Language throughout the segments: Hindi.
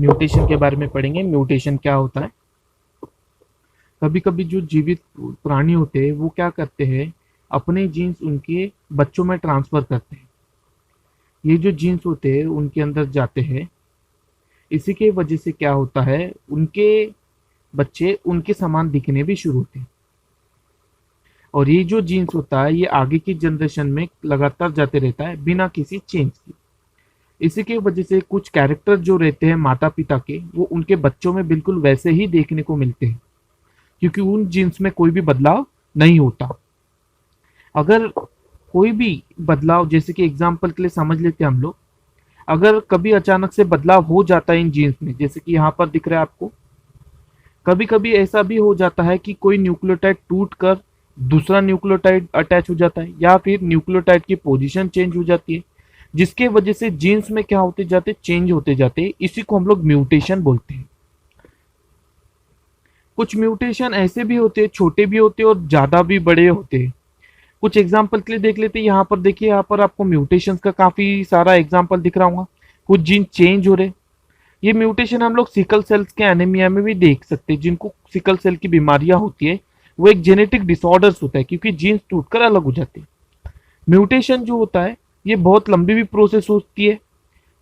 म्यूटेशन के बारे में पढ़ेंगे। म्यूटेशन क्या होता है? कभी कभी जो जीवित प्राणी होते हैं वो क्या करते हैं, अपने जीन्स उनके बच्चों में ट्रांसफर करते हैं। ये जो जीन्स होते हैं उनके अंदर जाते हैं, इसी के वजह से क्या होता है, उनके बच्चे उनके समान दिखने भी शुरू होते हैं। और ये जो जीन्स होता है ये आगे की जनरेशन में लगातार जाते रहता है बिना किसी चेंज के। इसी की वजह से कुछ कैरेक्टर जो रहते हैं माता पिता के, वो उनके बच्चों में बिल्कुल वैसे ही देखने को मिलते हैं, क्योंकि उन जीन्स में कोई भी बदलाव नहीं होता। अगर कोई भी बदलाव, जैसे कि एग्जाम्पल के लिए समझ लेते हैं हम लोग, अगर कभी अचानक से बदलाव हो जाता है इन जीन्स में, जैसे कि यहाँ पर दिख रहा है आपको, कभी कभी ऐसा भी हो जाता है कि कोई न्यूक्लियोटाइड टूट कर दूसरा न्यूक्लियोटाइड अटैच हो जाता है, या फिर न्यूक्लियोटाइड की पोजीशन चेंज हो जाती है, जिसके वजह से जीन्स में क्या होते जाते, चेंज होते जाते। इसी को हम लोग म्यूटेशन बोलते हैं। कुछ म्यूटेशन ऐसे भी होते हैं, छोटे भी होते हैं और ज्यादा भी बड़े होते हैं। कुछ एग्जाम्पल के लिए देख लेते हैं। यहाँ पर देखिए, यहाँ पर आपको म्यूटेशन का काफी सारा एग्जाम्पल दिख रहा होगा। कुछ जीन चेंज हो रहे, ये म्यूटेशन हम लोग सिकल सेल्स के एनीमिया में भी देख सकते हैं। जिनको सिकल सेल की बीमारियां होती है वो एक जेनेटिक डिसऑर्डर्स होता है, क्योंकि जीन्स टूटकर अलग हो जाते हैं। म्यूटेशन जो होता है ये बहुत लंबी भी प्रोसेस होती है।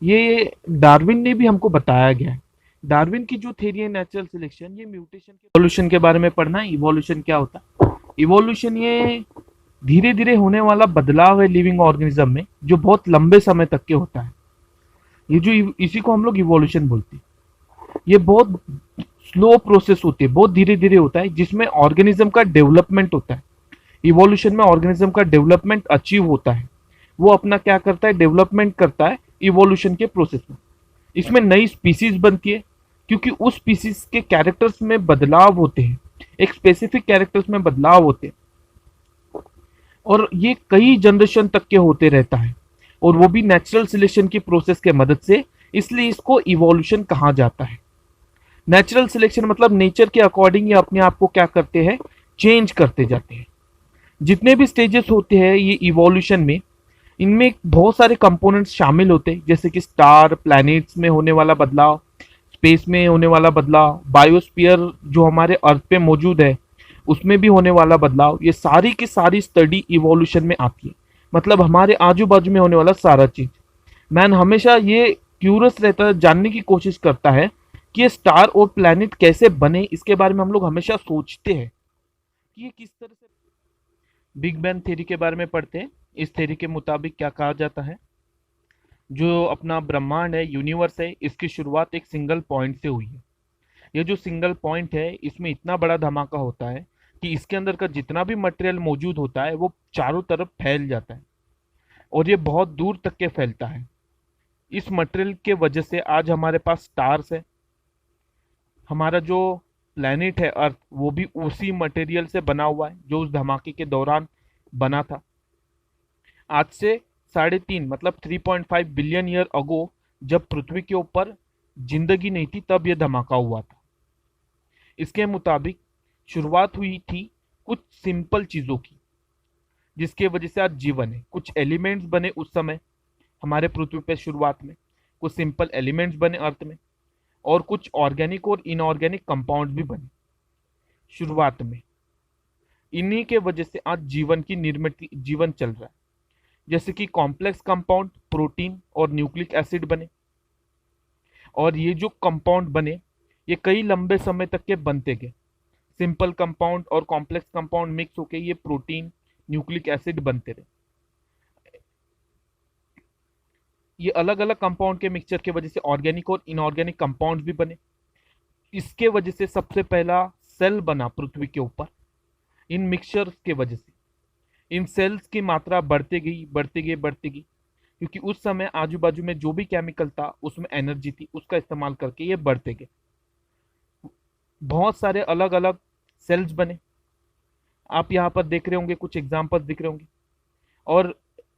ये डार्विन ने भी हमको बताया गया है। डार्विन की जो थ्योरी है नेचुरल सिलेक्शन, ये म्यूटेशन के इवोल्यूशन के बारे में पढ़ना है। इवोल्यूशन क्या होता है? इवोल्यूशन ये धीरे धीरे होने वाला बदलाव है लिविंग ऑर्गेनिज्म में, जो बहुत लंबे समय तक के होता है। ये जो इसी को हम लोग इवोल्यूशन बोलते हैं। ये बहुत स्लो प्रोसेस होती है, बहुत धीरे धीरे होता है, जिसमें ऑर्गेनिज्म का डेवलपमेंट होता है। इवोल्यूशन में ऑर्गेनिज्म का डेवलपमेंट अचीव होता है। वो अपना क्या करता है, डेवलपमेंट करता है इवोल्यूशन के प्रोसेस में। इसमें नई स्पीसीज बनती है, क्योंकि उस स्पीसीज के कैरेक्टर्स में बदलाव होते हैं, एक स्पेसिफिक कैरेक्टर्स में बदलाव होते हैं, और ये कई जनरेशन तक के होते रहता है, और वो भी नेचुरल सिलेक्शन की प्रोसेस के मदद से। इसलिए इसको इवोल्यूशन कहा जाता है। नेचुरल सिलेक्शन मतलब नेचर के अकॉर्डिंग ये अपने आप को क्या करते हैं, चेंज करते जाते हैं। जितने भी स्टेजेस होते हैं ये इवोल्यूशन में, इनमें बहुत सारे कंपोनेंट्स शामिल होते हैं, जैसे कि स्टार प्लैनेट्स में होने वाला बदलाव, स्पेस में होने वाला बदलाव, बायोस्फीयर जो हमारे अर्थ पे मौजूद है उसमें भी होने वाला बदलाव। ये सारी की सारी स्टडी इवोल्यूशन में आती है। मतलब हमारे आजू बाजू में होने वाला सारा चीज। मैन हमेशा ये क्यूरियस रहता है, जानने की कोशिश करता है कि ये स्टार और प्लैनेट कैसे बने। इसके बारे में हम लोग हमेशा सोचते हैं कि ये किस तरह से। बिग बैंग थ्योरी के बारे में पढ़ते हैं। इस थ्योरी के मुताबिक क्या कहा जाता है, जो अपना ब्रह्मांड है, यूनिवर्स है, इसकी शुरुआत एक सिंगल पॉइंट से हुई है। ये जो सिंगल पॉइंट है इसमें इतना बड़ा धमाका होता है कि इसके अंदर का जितना भी मटेरियल मौजूद होता है वो चारों तरफ फैल जाता है, और ये बहुत दूर तक के फैलता है। इस मटेरियल के वजह से आज हमारे पास स्टार्स है। हमारा जो प्लेनेट है अर्थ, वो भी उसी मटेरियल से बना हुआ है जो उस धमाके के दौरान बना था। आज से 3.5 मतलब 3.5 बिलियन ईयर अगो, जब पृथ्वी के ऊपर जिंदगी नहीं थी, तब यह धमाका हुआ था। इसके मुताबिक शुरुआत हुई थी कुछ सिंपल चीजों की, जिसके वजह से आज जीवन है। कुछ एलिमेंट्स बने उस समय हमारे पृथ्वी पे शुरुआत में, कुछ सिंपल एलिमेंट्स बने अर्थ में, और कुछ ऑर्गेनिक और इनऑर्गेनिक कंपाउंड भी बने शुरुआत में। इन्हीं के वजह से आज जीवन की निर्मित जीवन चल रहा है। जैसे कि कॉम्प्लेक्स कंपाउंड, प्रोटीन और न्यूक्लिक एसिड बने, और ये जो कंपाउंड बने ये कई लंबे समय तक के बनते गए। सिंपल कंपाउंड और कॉम्प्लेक्स कंपाउंड मिक्स होके ये प्रोटीन न्यूक्लिक एसिड बनते रहे। ये अलग अलग कंपाउंड के मिक्सचर के वजह से ऑर्गेनिक और इनऑर्गेनिक कंपाउंड भी बने। इसके वजह से सबसे पहला सेल बना पृथ्वी के ऊपर। इन मिक्सचर के वजह से इन सेल्स की मात्रा बढ़ते गई बढ़ते गई बढ़ते गई, क्योंकि उस समय आजू बाजू में जो भी केमिकल था उसमें एनर्जी थी, उसका इस्तेमाल करके ये बढ़ते गए। बहुत सारे अलग अलग सेल्स बने। आप यहाँ पर देख रहे होंगे, कुछ एग्जाम्पल्स दिख रहे होंगे। और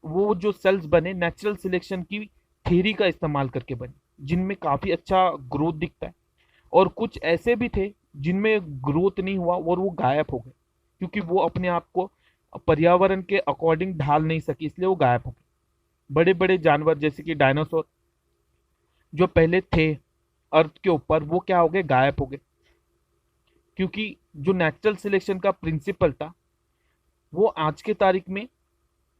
वो जो सेल्स बने नेचुरल सिलेक्शन की थ्योरी का इस्तेमाल करके बने, जिनमें काफी अच्छा ग्रोथ दिखता है। और कुछ ऐसे भी थे जिनमें ग्रोथ नहीं हुआ और वो गायब हो गए, क्योंकि वो अपने आप को पर्यावरण के अकॉर्डिंग ढाल नहीं सके, इसलिए वो गायब हो गए। बड़े बड़े जानवर जैसे कि डायनासोर जो पहले थे, अर्थ के ऊपर वो क्या हो गए, गायब हो गए। क्योंकि जो नेचुरल सिलेक्शन का प्रिंसिपल था वो आज के तारीख में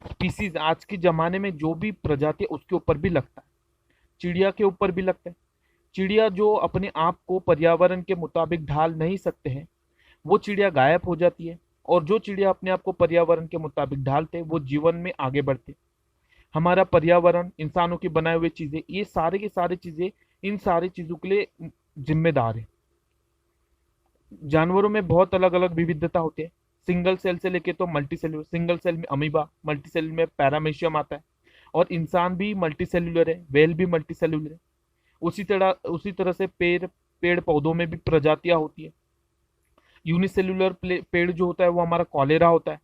स्पीसीज, आज के जमाने में जो भी प्रजाति है उसके ऊपर भी लगता है, चिड़िया के ऊपर भी लगता है। चिड़िया जो अपने आप को पर्यावरण के मुताबिक ढाल नहीं सकते हैं वो चिड़िया गायब हो जाती है, और जो चिड़िया अपने आप को पर्यावरण के मुताबिक ढालते हैं वो जीवन में आगे बढ़ते हैं। हमारा पर्यावरण, इंसानों की बनाए हुए चीजें, ये सारे की सारी चीजें इन सारी चीजों के लिए जिम्मेदार है। जानवरों में बहुत अलग अलग विविधता होती है, सिंगल सेल से लेके तो मल्टी सेलुलर, सिंगल सेल में अमीबा, मल्टी सेलुलर में पैरामेशियम आता है, और इंसान भी मल्टी सेलुलर है, वेल भी मल्टी सेलुलर है। उसी तरह से पेड़ पेड़ पौधों में भी प्रजातियां होती है। यूनिसेलुलर पेड़ जो होता है वो हमारा कॉलेरा होता है,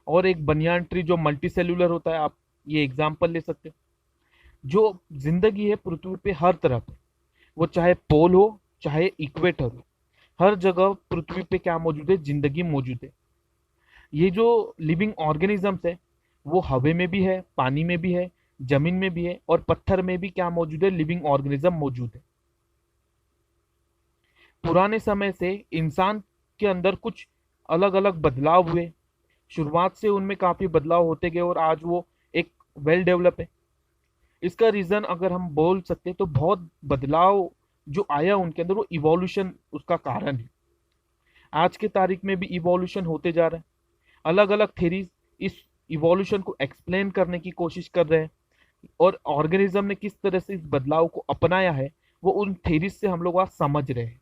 और एक बनियान ट्री जो मल्टी सेलुलर होता है, आप ये एग्जाम्पल ले सकते हो। जो जिंदगी है पृथ्वी पे हर तरफ है, वो चाहे पोल हो चाहे इक्वेटर हो, हर जगह पृथ्वी पे क्या मौजूद है, जिंदगी मौजूद है। ये जो लिविंग ऑर्गेनिजम्स है वो हवा में भी है, पानी में भी है, जमीन में भी है, और पत्थर में भी क्या मौजूद है, लिविंग ऑर्गेनिज्म मौजूद है। पुराने समय से इंसान के अंदर कुछ अलग अलग बदलाव हुए, शुरुआत से उनमें काफी बदलाव होते गए और आज वो एक वेल डेवलप है। इसका रीजन अगर हम बोल सकते हैं तो बहुत बदलाव जो आया उनके अंदर वो इवोल्यूशन उसका कारण है। आज के तारीख में भी इवोल्यूशन होते जा रहा है, अलग अलग थेरीज इस इवोल्यूशन को एक्सप्लेन करने की कोशिश कर रहे हैं, और ऑर्गेनिज्म ने किस तरह से इस बदलाव को अपनाया है वो उन थेरीज से हम लोग आज समझ रहे हैं।